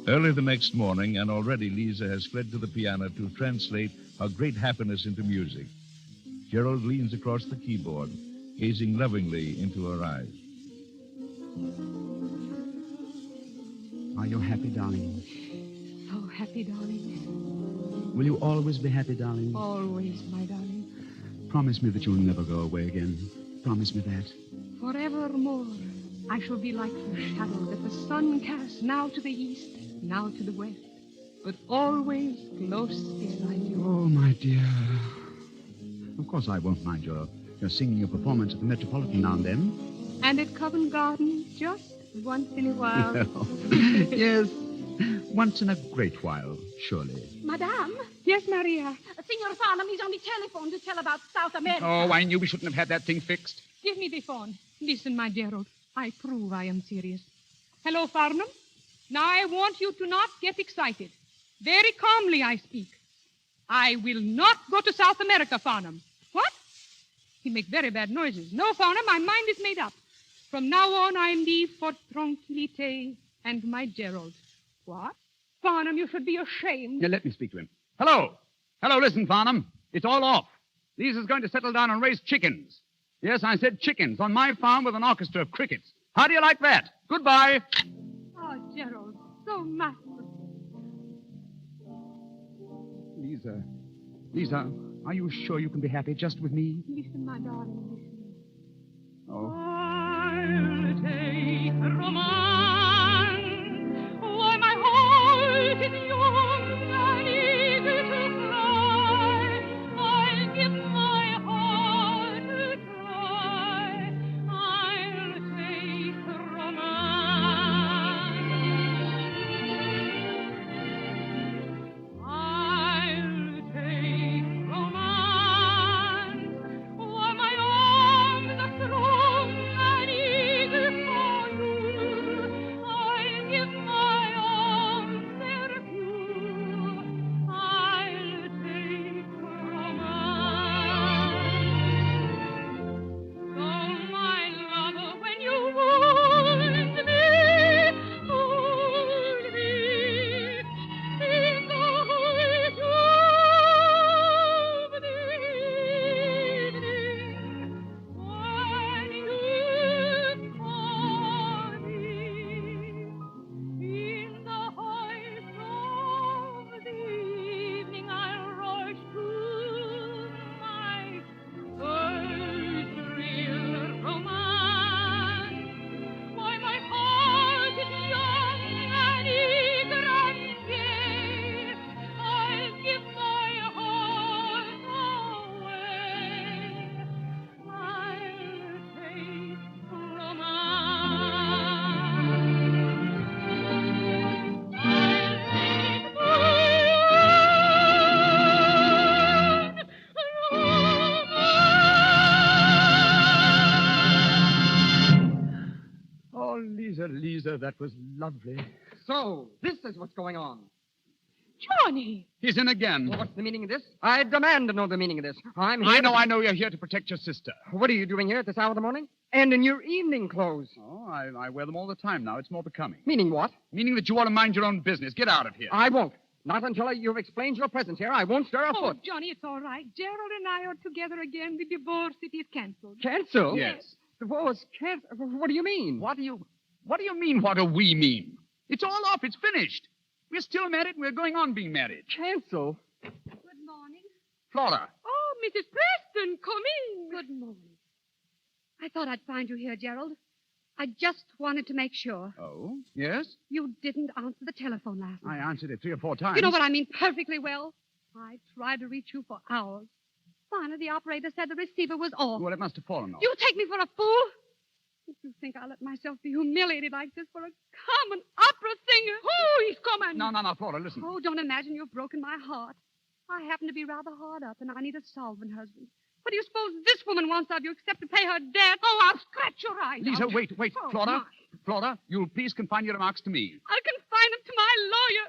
Early the next morning, and already Lisa has fled to the piano to translate her great happiness into music. Gerald leans across the keyboard, gazing lovingly into her eyes. Are you happy, darling? So happy, darling. Will you always be happy, darling? Always, my darling. Promise me that you'll never go away again. Promise me that. Forevermore, I shall be like the shadow that the sun casts now to the east, now to the west, but always close beside you. Oh, my dear. Of course, I won't mind your singing your performance at the Metropolitan now and then. And at Covent Garden, just once in a while. Yes, once in a great while, surely. Madame? Yes, Maria? Senor Farnham, he's on the telephone to tell about South America. Oh, I knew we shouldn't have had that thing fixed. Give me the phone. Listen, my Gerald. I prove I am serious. Hello, Farnham. Now, I want you to not get excited. Very calmly, I speak. I will not go to South America, Farnham. What? He make very bad noises. No, Farnham, my mind is made up. From now on, I leave for Tranquilité and my Gerald. What? Farnham, you should be ashamed. Now, let me speak to him. Hello. Hello, listen, Farnham. It's all off. Lisa's going to settle down and raise chickens. Yes, I said chickens on my farm with an orchestra of crickets. How do you like that? Goodbye. Oh, Gerald, so masterful. Lisa, are you sure you can be happy just with me? Listen, my darling, listen. Oh. I'll take romance. Why, my heart is young and eager to fly. I'll give my heart a try. I'll take romance. I'll take romance. Why, my arms are strong and eager for you. I'll give my arms their due. I'll take romance. So, my lover, when you want me, hold me in the height of the evening. When you call me in the height of the evening, I'll rush to my first real romance. Why, my heart is young and eager and gay. I'll give my heart away. I'll take Oh, Lisa, that was lovely. So, this is what's going on. Johnny! He's in again. Well, what's the meaning of this? I demand to know the meaning of this. I'm here. I know you're here to protect your sister. What are you doing here at this hour of the morning? And in your evening clothes. Oh, I wear them all the time now. It's more becoming. Meaning what? Meaning that you ought to mind your own business. Get out of here. I won't. Not until you've explained your presence here. I won't stir a Oh, foot. Johnny, it's all right. Gerald and I are together again. The divorce, it is canceled. Cancel? Yes. Divorce? What do you mean? What do you mean, what do we mean? It's all off. It's finished. We're still married and we're going on being married. Cancel? Good morning. Flora. Oh, Mrs. Preston, come in. Good morning. I thought I'd find you here, Gerald. I just wanted to make sure. Oh, yes? You didn't answer the telephone last I night. answered it 3 or 4 times. You know what I mean perfectly well. I tried to reach you for hours. Finally, the operator said the receiver was off. Well, it must have fallen off. You take me for a fool? If you think I'll let myself be humiliated like this for a common opera singer. Oh, he's coming. No, Flora, listen. Oh, don't imagine you've broken my heart. I happen to be rather hard up, and I need a solvent husband. What do you suppose this woman wants of you except to pay her debt? Oh, I'll scratch your eyes Lisa, out. wait. Oh, Flora, my. Flora, you'll please confine your remarks to me. I'll confine them to my lawyer.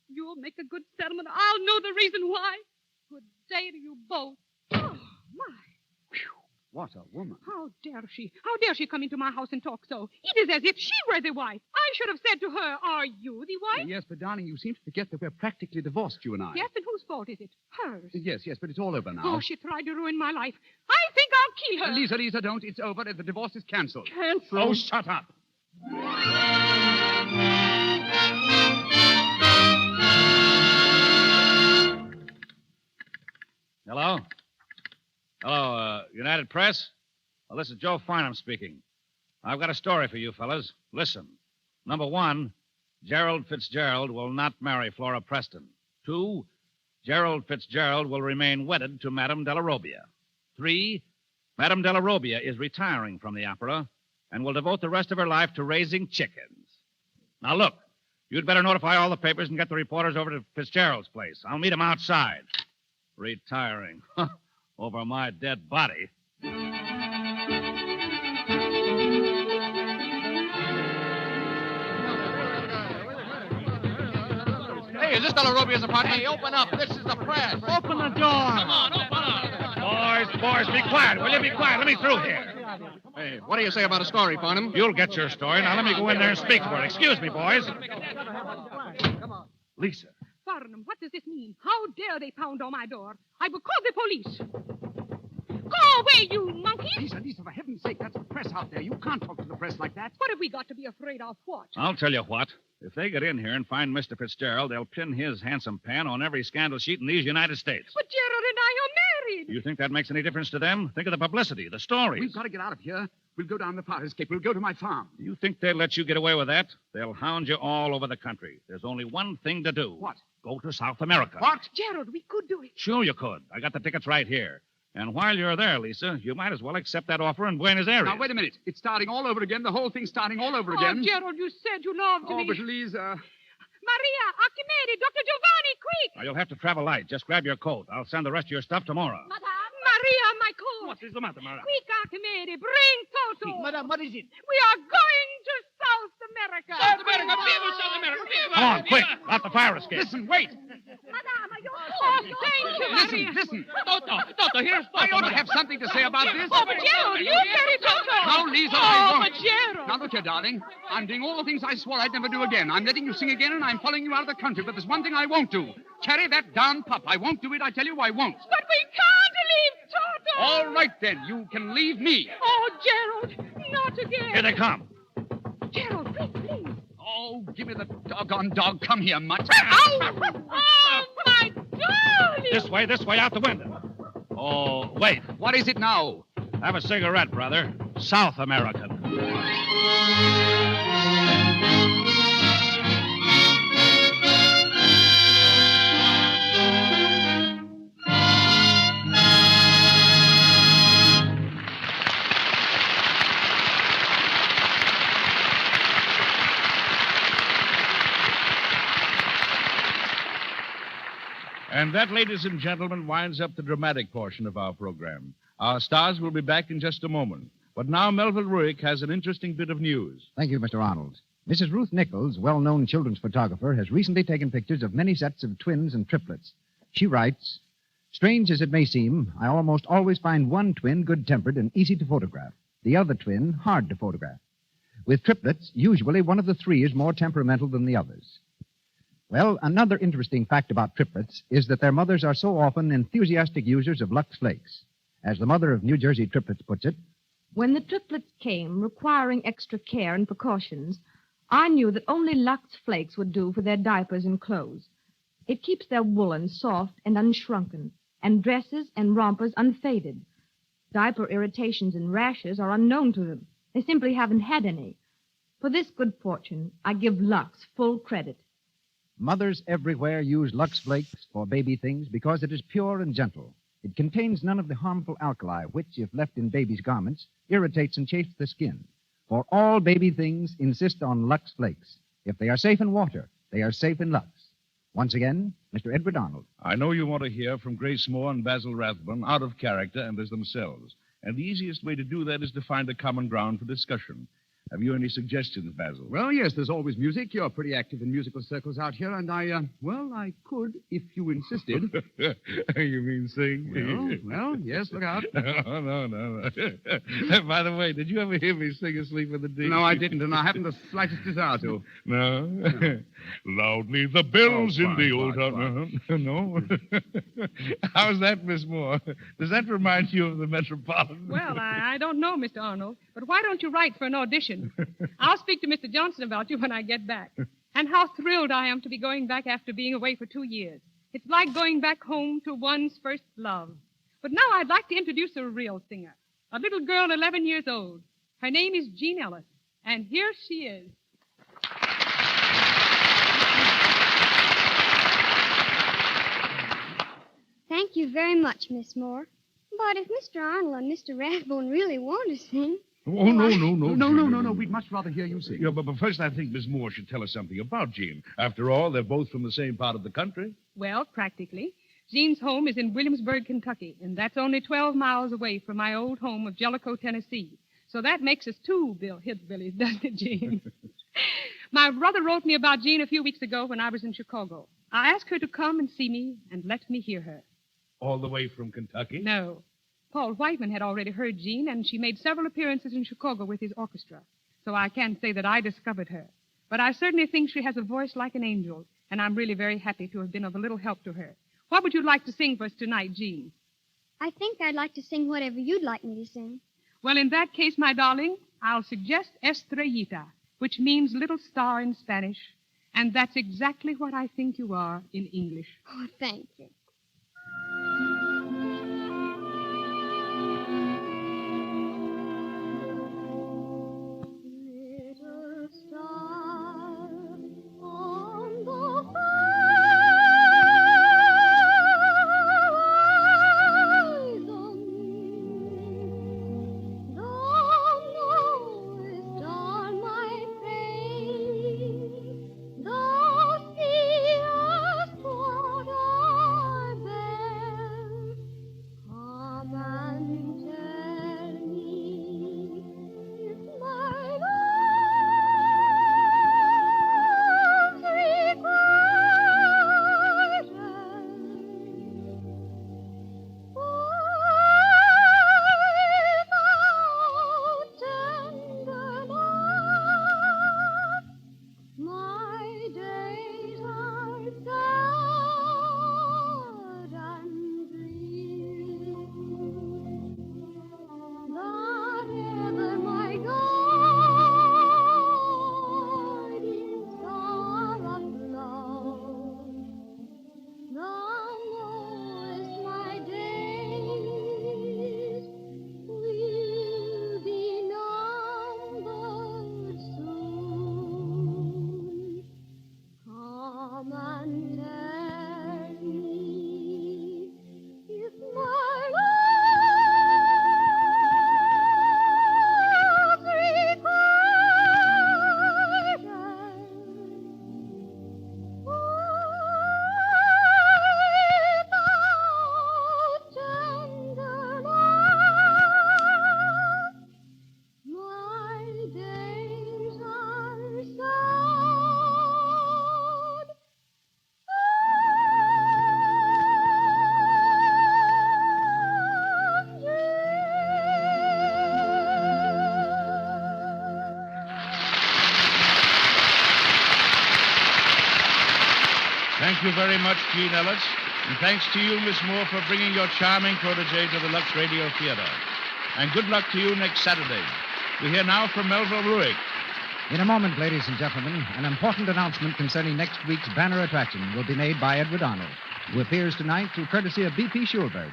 You'll make a good settlement. I'll know the reason why. Good day to you both. Oh, my. What a woman. How dare she? How dare she come into my house and talk so? It is as if she were the wife. I should have said to her, are you the wife? Yes, but darling, you seem to forget that we're practically divorced, you and I. Yes, and whose fault is it? Hers. Yes, but it's all over now. Oh, she tried to ruin my life. I think I'll kill her. Lisa, don't. It's over. The divorce is canceled. Cancel? Oh, shut up. Hello? Hello, United Press? Well, this is Joe Farnham speaking. I've got a story for you fellas. Listen. Number 1, Gerald Fitzgerald will not marry Flora Preston. 2, Gerald Fitzgerald will remain wedded to Madame Della Robbia. 3, Madame Della Robbia is retiring from the opera and will devote the rest of her life to raising chickens. Now, look, you'd better notify all the papers and get the reporters over to Fitzgerald's place. I'll meet him outside. Retiring. Over my dead body. Hey, is this Della Robbia's apartment? Hey, open up. This is the press. Open the door. Come on, open up. Boys, be quiet. Will you be quiet? Let me through here. Hey, what do you say about a story, Farnham? You'll get your story. Now let me go in there and speak for it. Excuse me, boys. Lisa. Farnham, what does this mean? How dare they pound on my door? I will call the police. Go away, you monkey! Lisa, for heaven's sake, that's the press out there. You can't talk to the press like that. What have we got to be afraid of? What? I'll tell you what. If they get in here and find Mr. Fitzgerald, they'll pin his handsome pan on every scandal sheet in these United States. But Gerald and I are married. You think that makes any difference to them? Think of the publicity, the stories. We've got to get out of here. We'll go down the fire escape. We'll go to my farm. You think they'll let you get away with that? They'll hound you all over the country. There's only one thing to do. What? Go to South America. What? Gerald, we could do it. Sure you could. I got the tickets right here. And while you're there, Lisa, you might as well accept that offer in Buenos Aires. Now, wait a minute. It's starting all over again. The whole thing's starting all over again. Oh, Gerald, you said you loved me. But Lisa... Maria, Archimede, Dr. Giovanni, quick! Now, you'll have to travel light. Just grab your coat. I'll send the rest of your stuff tomorrow. Maria, my coat! What is the matter, Maria? Quick, Archimede, bring Toto! Madame, what is it? We are going to South America! South America! Viva South America! Viva! Come on, quick. Out the fire escape. Listen, wait. Oh, thank you, Maria. Listen. Toto, here's Toto. I ought to have something to say about this. Oh, but Gerald, you said it, Toto! No, Lisa, I won't. but Gerald! Now, look here, darling. I'm doing all the things I swore I'd never do again. I'm letting you sing again, and I'm following you out of the country. But there's one thing I won't do. Carry that darn pup. I won't do it. I tell you, I won't. But we can't leave Toto! All right, then. You can leave me. Oh, Gerald, not again. Here they come. Gerald, please. Oh, give me the doggone dog. Come here, Mutt. Ow! Oh, my darling! This way, out the window. Oh, wait. What is it now? Have a cigarette, brother. South American. And that, ladies and gentlemen, winds up the dramatic portion of our program. Our stars will be back in just a moment. But now Melville Ruick has an interesting bit of news. Thank you, Mr. Arnold. Mrs. Ruth Nichols, well-known children's photographer, has recently taken pictures of many sets of twins and triplets. She writes, "Strange as it may seem, I almost always find one twin good-tempered and easy to photograph, the other twin hard to photograph. With triplets, usually one of the three is more temperamental than the others." Well, another interesting fact about triplets is that their mothers are so often enthusiastic users of Lux Flakes. As the mother of New Jersey triplets puts it, "When the triplets came, requiring extra care and precautions, I knew that only Lux Flakes would do for their diapers and clothes. It keeps their woolen soft and unshrunken, and dresses and rompers unfaded. Diaper irritations and rashes are unknown to them. They simply haven't had any. For this good fortune, I give Lux full credit." mothers everywhere use Lux Flakes for baby things because it is pure and gentle. It contains none of the harmful alkali which, if left in baby's garments, irritates and chafes the skin. For all baby things insist on Lux Flakes. If they are safe in water, they are safe in Lux. Once again, Mr. Edward Arnold. I know you want to hear from Grace Moore and Basil Rathbone out of character and as themselves. And the easiest way to do that is to find a common ground for discussion. Have you any suggestions, Basil? Well, yes, there's always music. You're pretty active in musical circles out here, and I could if you insisted. You mean sing? Well, yes, look out. No. By the way, did you ever hear me sing Asleep in the Deep? No, I didn't, and I haven't the slightest desire to. No? Loudly the bells in the old town. No? How's that, Miss Moore? Does that remind you of the Metropolitan? Well, I don't know, Mr. Arnold, but why don't you write for an audition? I'll speak to Mr. Johnson about you when I get back. And how thrilled I am to be going back after being away for 2 years. It's like going back home to one's first love. But now I'd like to introduce a real singer, a little girl 11 years old. Her name is Jean Ellis, and here she is. Thank you very much, Miss Moore. But if Mr. Arnold and Mr. Rathbone really want to sing... Oh, no. No. We'd much rather hear you sing. Yeah, but first I think Miss Moore should tell us something about Jean. After all, they're both from the same part of the country. Well, practically. Jean's home is in Williamsburg, Kentucky, and that's only 12 miles away from my old home of Jellicoe, Tennessee. So that makes us two hillbillies, doesn't it, Jean? My brother wrote me about Jean a few weeks ago when I was in Chicago. I asked her to come and see me and let me hear her. All the way from Kentucky? No. Paul Whiteman had already heard Jean, and she made several appearances in Chicago with his orchestra. So I can't say that I discovered her. But I certainly think she has a voice like an angel, and I'm really very happy to have been of a little help to her. What would you like to sing for us tonight, Jean? I think I'd like to sing whatever you'd like me to sing. Well, in that case, my darling, I'll suggest Estrellita, which means little star in Spanish. And that's exactly what I think you are in English. Oh, thank you. Little star on the Thank you very much, Gene Ellis. And thanks to you, Miss Moore, for bringing your charming protege to the Lux Radio Theater. And good luck to you next Saturday. We hear now from Melville Ruick. In a moment, ladies and gentlemen, an important announcement concerning next week's banner attraction will be made by Edward Arnold, who appears tonight through courtesy of B.P. Schulberg.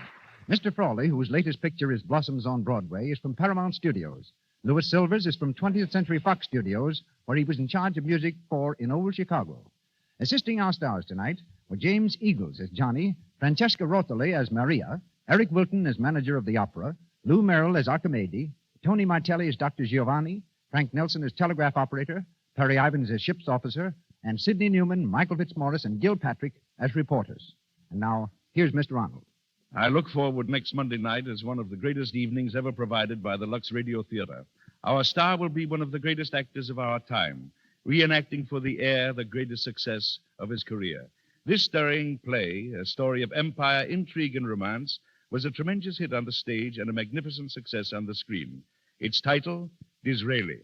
Mr. Frawley, whose latest picture is Blossoms on Broadway, is from Paramount Studios. Louis Silvers is from 20th Century Fox Studios, where he was in charge of music for In Old Chicago. Assisting our stars tonight were James Eagles as Johnny, Francesca Rotoli as Maria, Eric Wilton as manager of the opera, Lou Merrill as Archimede, Tony Martelli as Dr. Giovanni, Frank Nelson as telegraph operator, Perry Ivans as ship's officer, and Sidney Newman, Michael Fitzmaurice, and Gil Patrick as reporters. And now, here's Mr. Arnold. I look forward next Monday night as one of the greatest evenings ever provided by the Lux Radio Theater. Our star will be one of the greatest actors of our time, reenacting for the air the greatest success of his career. This stirring play, a story of empire, intrigue, and romance, was a tremendous hit on the stage and a magnificent success on the screen. Its title, Disraeli.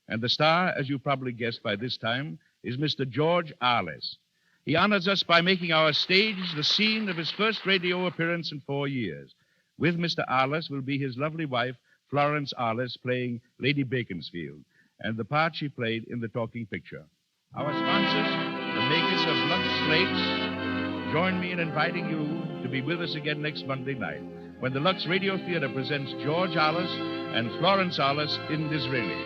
And the star, as you probably guessed by this time, is Mr. George Arliss. He honors us by making our stage the scene of his first radio appearance in 4 years. With Mr. Arliss will be his lovely wife, Florence Arliss, playing Lady Beaconsfield, and the part she played in the talking picture. Our sponsors, the makers of Lux Flakes, join me in inviting you to be with us again next Monday night when the Lux Radio Theater presents George Arliss and Florence Arliss in Disraeli.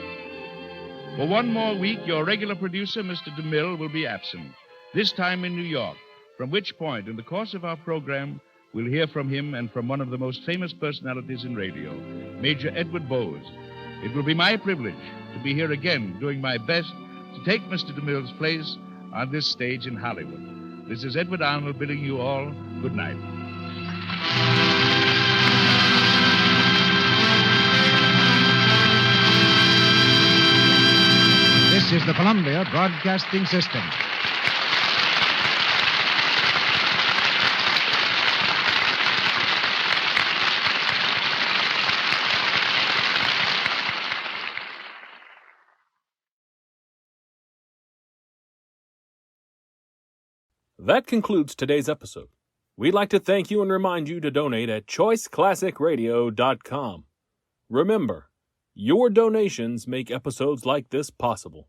For one more week, your regular producer, Mr. DeMille, will be absent, this time in New York, from which point, in the course of our program, we'll hear from him and from one of the most famous personalities in radio, Major Edward Bowes. It will be my privilege to be here again, doing my best to take Mr. DeMille's place on this stage in Hollywood. This is Edward Arnold bidding you all good night. This is the Columbia Broadcasting System. That concludes today's episode. We'd like to thank you and remind you to donate at choiceclassicradio.com. Remember, your donations make episodes like this possible.